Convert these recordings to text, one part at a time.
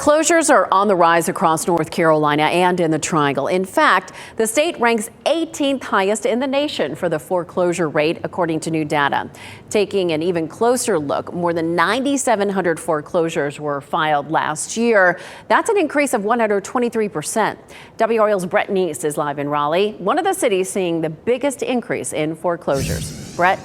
Foreclosures are on the rise across North Carolina and in the Triangle. In fact, the state ranks 18th highest in the nation for the foreclosure rate, according to new data. Taking an even closer look, more than 9,700 foreclosures were filed last year. That's an increase of 123%. WRAL's Brett Neese is live in Raleigh, one of the cities seeing the biggest increase in foreclosures. Brett?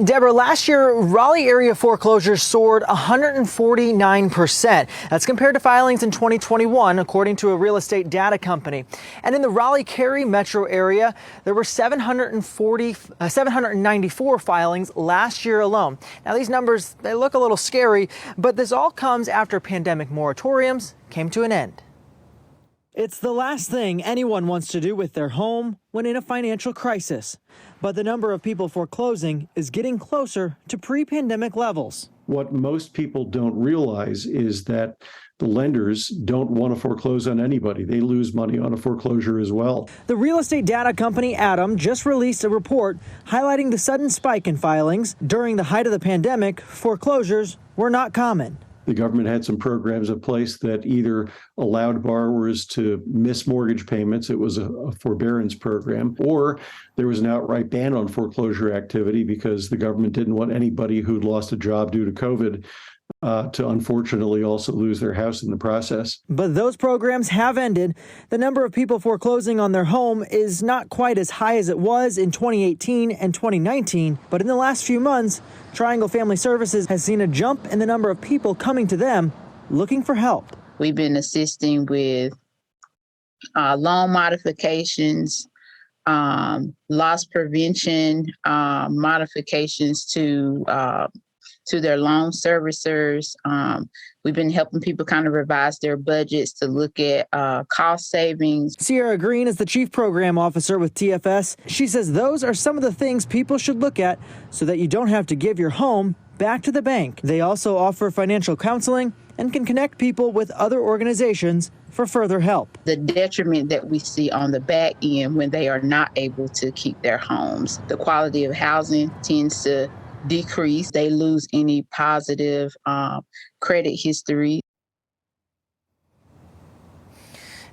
Deborah, last year, Raleigh area foreclosures soared 149%. That's compared to filings in 2021, according to a real estate data company. And in the Raleigh-Cary metro area, there were 794 filings last year alone. Now, these numbers, they look a little scary, but this all comes after pandemic moratoriums came to an end. It's the last thing anyone wants to do with their home when in a financial crisis. But the number of people foreclosing is getting closer to pre-pandemic levels. What most people don't realize is that the lenders don't want to foreclose on anybody. They lose money on a foreclosure as well. The real estate data company Adam just released a report highlighting the sudden spike in filings. During the height of the pandemic, foreclosures were not common. The government had some programs in place that either allowed borrowers to miss mortgage payments, it was a forbearance program, or there was an outright ban on foreclosure activity because the government didn't want anybody who'd lost a job due to COVID to unfortunately also lose their house in the process. But those programs have ended. The number of people foreclosing on their home is not quite as high as it was in 2018 and 2019, but in the last few months, Triangle Family Services has seen a jump in the number of people coming to them looking for help. We've been assisting with loan modifications, loss prevention, modifications to their loan servicers. We've been helping people kind of revise their budgets to look at cost savings. Sierra Green is the chief program officer with TFS. She says those are some of the things people should look at so that you don't have to give your home back to the bank. They also offer financial counseling and can connect people with other organizations for further help. The detriment that we see on the back end when they are not able to keep their homes, the quality of housing tends to decrease. They lose any positive credit history.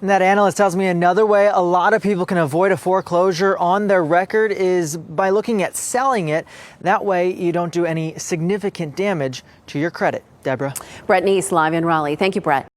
And that analyst tells me another way a lot of people can avoid a foreclosure on their record is by looking at selling it. That way you don't do any significant damage to your credit. Deborah. Brett Neese live in Raleigh. Thank you, Brett.